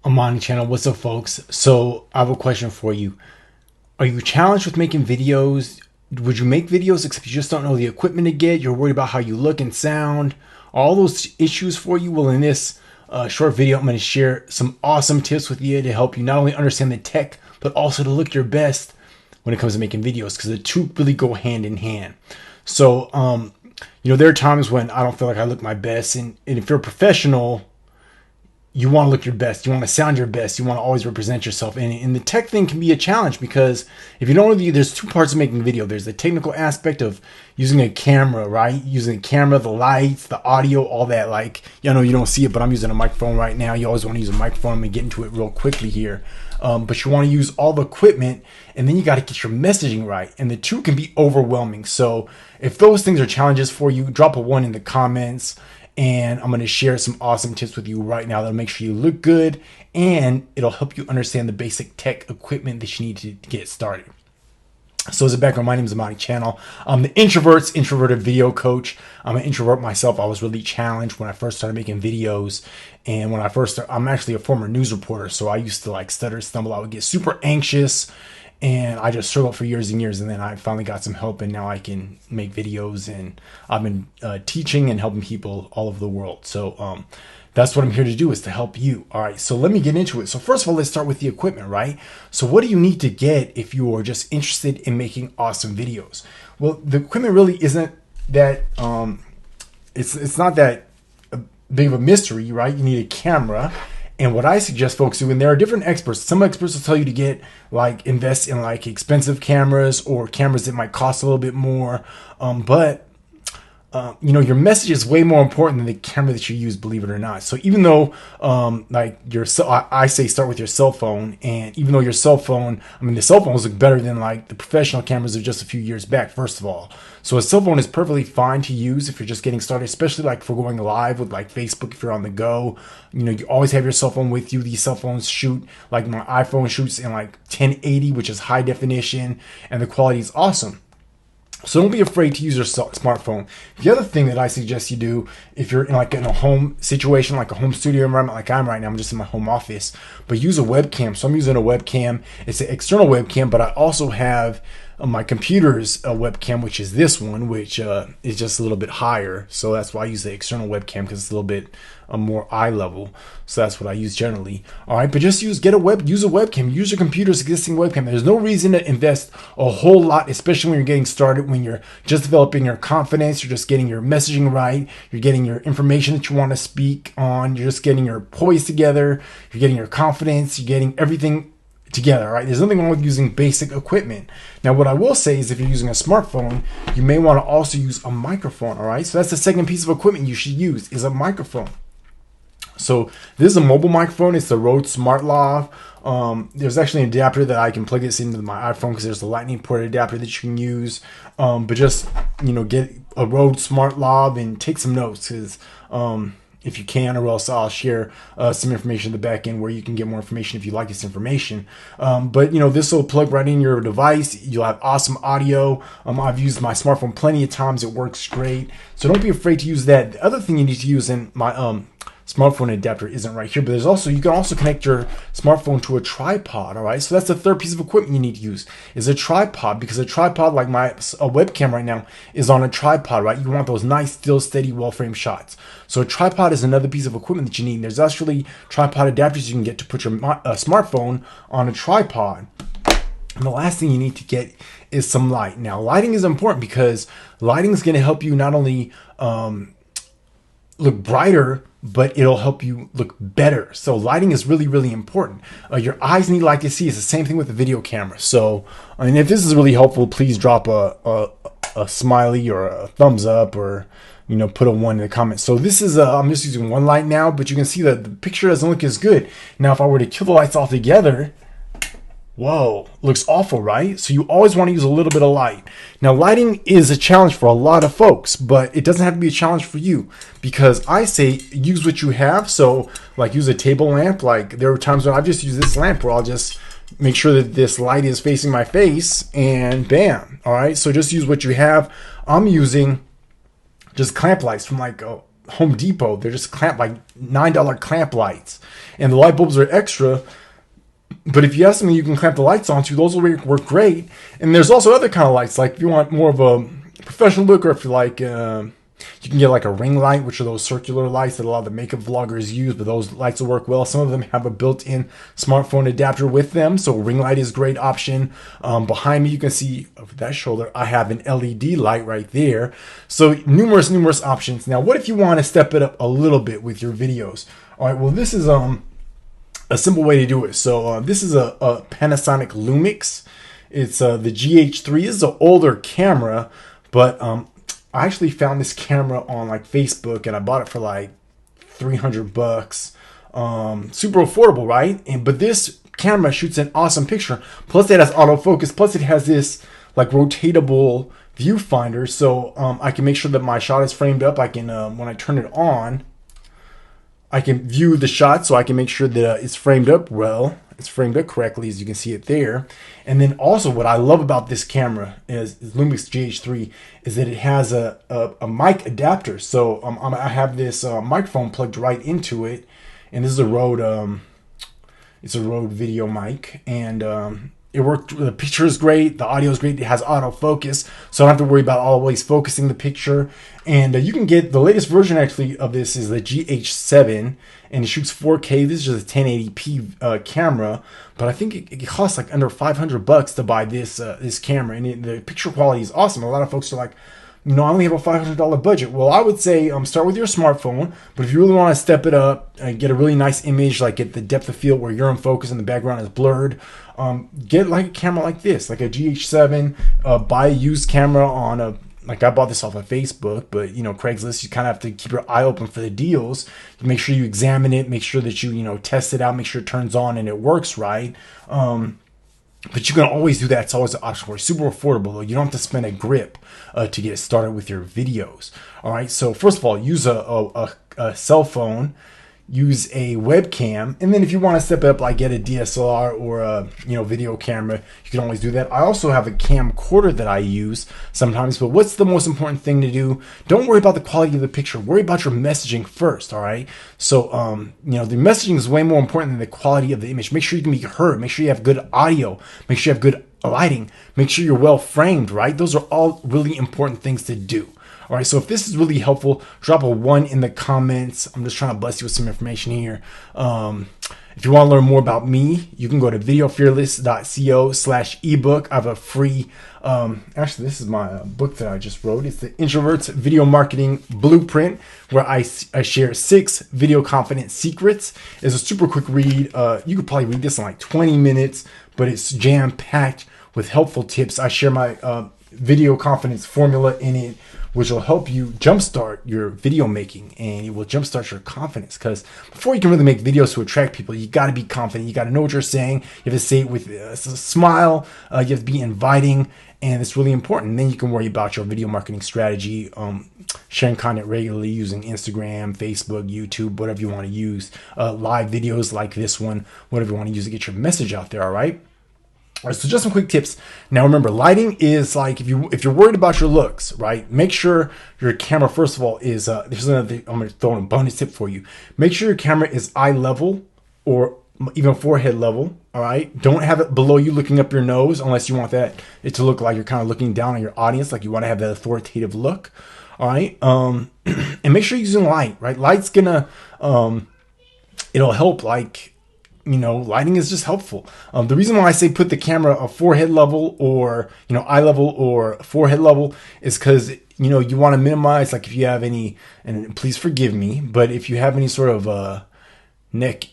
I'm on the channel. What's up, folks? So I have a question for you. Are you challenged with making videos? Would you make videos except you just don't know the equipment to get? You're worried about how you look and sound. Are all those issues for you? Well, in this short video, I'm going to share some awesome tips with you to help you not only understand the tech, but also to look your best when it comes to making videos, because the two really go hand in hand. So, there are times when I don't feel like I look my best, and if you're a professional, you want to look your best. You want to sound your best. You want to always represent yourself. And the tech thing can be a challenge because if you don't know, there's two parts of making video. There's the technical aspect of using a camera, right? Using a camera, the lights, the audio, all that. Like, I know you don't see it, but I'm using a microphone right now. You always want to use a microphone and get into it real quickly here. But you want to use all the equipment, and then you got to get your messaging right. And the two can be overwhelming. So if those things are challenges for you, drop a 1 in the comments. And I'm going to share some awesome tips with you right now that'll make sure you look good, and it'll help you understand the basic tech equipment that you need to get started. So as a background, my name is Amani Channel. I'm the introverted video coach. I'm an introvert myself. I was really challenged when I first started making videos. And when I first started, I'm actually a former news reporter. So I used to stutter, stumble. I would get super anxious. And I just struggled for years and years, and then I finally got some help, and now I can make videos, and I've been teaching and helping people all over the world. So that's what I'm here to do, is to help you. All right, so let me get into it. So first of all, let's start with the equipment, right? So what do you need to get if you are just interested in making awesome videos? Well, the equipment really isn't that, it's not that big of a mystery, right? You need a camera. And what I suggest folks do, and there are different experts. Some experts will tell you to get invest in expensive cameras or cameras that might cost a little bit more. But your message is way more important than the camera that you use, believe it or not. So even though I say start with your cell phone, and even though your cell phone, the cell phones look better than the professional cameras of just a few years back, first of all. So a cell phone is perfectly fine to use if you're just getting started, especially for going live with Facebook. If you're on the go, you always have your cell phone with you. These cell phones shoot, my iPhone shoots in 1080, which is high definition, and the quality is awesome. So don't be afraid to use your smartphone. The other thing that I suggest you do, if you're in a home situation, like a home studio environment like I'm right now, I'm just in my home office, but use a webcam. So I'm using a webcam. It's an external webcam, but I also have my computer's webcam, which is this one, which is just a little bit higher. So that's why I use the external webcam, because it's a little bit more eye level. So that's what I use generally. All right, but just use a webcam. Use your computer's existing webcam. There's no reason to invest a whole lot, especially when you're getting started, when you're just developing your confidence, you're just getting your messaging right, you're getting your information that you want to speak on, you're just getting your poise together, you're getting your confidence, you're getting everything together, right? There's nothing wrong with using basic equipment. Now, what I will say is if you're using a smartphone, you may want to also use a microphone, all right? So that's the second piece of equipment you should use, is a microphone. So this is a mobile microphone. It's the Rode Smart Lav. There's actually an adapter that I can plug this into my iPhone, because there's a lightning port adapter that you can use. But just, get a Rode Smart Lav and take some notes, because if you can, or else I'll share some information in the back end where you can get more information if you like this information. But this will plug right in your device. You'll have awesome audio. I've used my smartphone plenty of times. It works great. So don't be afraid to use that. The other thing you need to use, in my smartphone adapter isn't right here, but you can also connect your smartphone to a tripod. All right, so that's the third piece of equipment you need to use, is a tripod, because a tripod, like a webcam right now, is on a tripod, right? You want those nice, still, steady, well-framed shots. So a tripod is another piece of equipment that you need. There's actually tripod adapters you can get to put your smartphone on a tripod. And the last thing you need to get is some light. Now, lighting is important, because lighting is going to help you not only look brighter, but it'll help you look better. So lighting is really, really important. Your eyes need light to see. It's the same thing with the video camera. So, if this is really helpful, please drop a smiley or a thumbs up, or put a 1 in the comments. So this is I'm just using one light now, but you can see that the picture doesn't look as good. Now, if I were to kill the lights altogether, whoa, looks awful, right? So you always want to use a little bit of light. Now, lighting is a challenge for a lot of folks, but it doesn't have to be a challenge for you, because I say use what you have. So use a table lamp. There are times when I've just used this lamp where I'll just make sure that this light is facing my face, and bam. All right, so just use what you have. I'm using just clamp lights from Home Depot. They're just clamp, like $9 clamp lights, and the light bulbs are extra. But if you have something you can clamp the lights onto, those will work great. And there's also other kind of lights, like if you want more of a professional look, or if you like, you can get like a ring light, which are those circular lights that a lot of the makeup vloggers use, but those lights will work well. Some of them have a built-in smartphone adapter with them, so ring light is a great option. Behind me, you can see over that shoulder, I have an LED light right there. So numerous options. Now, what if you want to step it up a little bit with your videos? All right, well, this is a simple way to do it. So this is a Panasonic Lumix. It's the GH3. This is an older camera, but I actually found this camera on like Facebook, and I bought it for like $300. Super affordable, right? But this camera shoots an awesome picture. Plus it has autofocus. Plus it has this like rotatable viewfinder, so I can make sure that my shot is framed up. I can when I turn it on, I can view the shot, so I can make sure that it's framed up well. It's framed up correctly, as you can see it there. And then also what I love about this camera is Lumix GH3 is that it has a mic adapter. So I have this microphone plugged right into it, and this is a Rode it's a Rode video mic, and it worked. The picture is great, the audio is great, it has autofocus, so I don't have to worry about always focusing the picture. And you can get the latest version actually of this is the GH7, and it shoots 4K. This is just a 1080p camera, but I think it costs like under $500 to buy this this camera, and the picture quality is awesome. A lot of folks are like, I only have a $500 budget. Well, I would say start with your smartphone, but if you really want to step it up, get a really nice image, like get the depth of field where you're in focus and the background is blurred, get like a camera like this, like a GH7. Buy a used camera on a, like I bought this off of Facebook, but Craigslist, you kind of have to keep your eye open for the deals. Make sure you examine it, make sure that you test it out, make sure it turns on and it works right. But you can always do that. It's always an option for you. Super affordable though. You don't have to spend a grip to get started with your videos. All right. So first of all, use a cell phone, use a webcam, and then if you want to step it up, like get a DSLR or a video camera, you can always do that. I also have a camcorder that I use sometimes. But what's the most important thing to do? Don't worry about the quality of the picture. Worry about your messaging first. All right. So the messaging is way more important than the quality of the image. Make sure you can be heard. Make sure you have good audio. Make sure you have good lighting. Make sure you're well framed. Right. Those are all really important things to do. All right, so if this is really helpful, drop a 1 in the comments. I'm just trying to bless you with some information here. If you want to learn more about me, you can go to videofearless.co/ebook. I have a free, actually, this is my book that I just wrote. It's the Introvert's Video Marketing Blueprint, where I share 6 video confidence secrets. It's a super quick read. You could probably read this in like 20 minutes, but it's jam-packed with helpful tips. I share my video confidence formula in it, which will help you jumpstart your video making, and it will jumpstart your confidence. Because before you can really make videos to attract people, you got to be confident. You got to know what you're saying. You have to say it with a smile. You have to be inviting, and it's really important. And then you can worry about your video marketing strategy, sharing content regularly using Instagram, Facebook, YouTube, whatever you want to use, live videos like this one, whatever you want to use to get your message out there. All right. All right, so just some quick tips. Now remember, lighting is like if you're worried about your looks, right? Make sure your camera, first of all, is there's another thing, I'm gonna throw in a bonus tip for you. Make sure your camera is eye level or even forehead level. All right, don't have it below you looking up your nose unless you want it to look like you're kind of looking down on your audience, like you want to have that authoritative look. All right, and make sure you're using light, right? Light's gonna it'll help, like, lighting is just helpful. The reason why I say put the camera a forehead level or, eye level or forehead level is because, you want to minimize, like if you have any, and please forgive me, but if you have any sort of neck,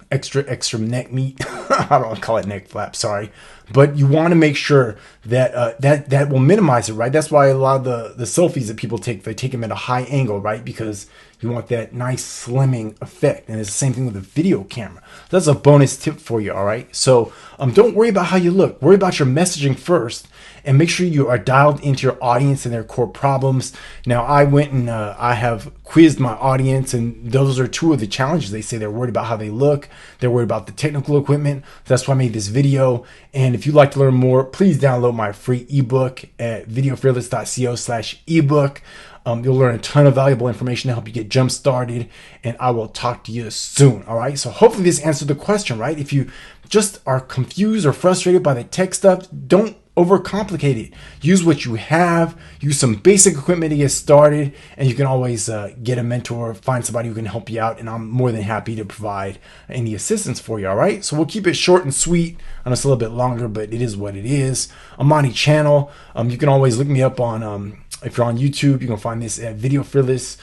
extra neck meat, I don't want to call it neck flap, sorry. But you want to make sure that that will minimize it, right? That's why a lot of the selfies that people take, they take them at a high angle, right? Because you want that nice slimming effect. And it's the same thing with a video camera. That's a bonus tip for you, all right? So don't worry about how you look. Worry about your messaging first, and make sure you are dialed into your audience and their core problems. Now, I went and I have quizzed my audience, and those are 2 of the challenges. They say they're worried about how they look. They're worried about the technical equipment. That's why I made this video. And if you'd like to learn more, please download my free ebook at videofearless.co/ebook. You'll learn a ton of valuable information to help you get jump started, and I will talk to you soon. All right. So hopefully this answered the question, right? If you just are confused or frustrated by the tech stuff, don't overcomplicate it. Use what you have, use some basic equipment to get started, and you can always get a mentor, find somebody who can help you out, and I'm more than happy to provide any assistance for you. All right, so we'll keep it short and sweet. I know it's a little bit longer, but it is what it is. Amani channel, you can always look me up on if you're on YouTube, you can find this at Video FearLESS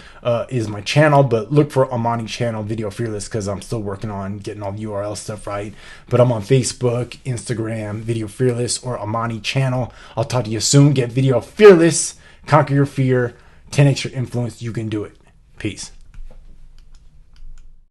is my channel, but look for Amani channel, Video FearLESS, because I'm still working on getting all the URL stuff right. But I'm on Facebook, Instagram, Video FearLESS, or Amani channel. I'll talk to you soon. Get Video FearLESS, conquer your fear, 10x your influence. You can do it. Peace.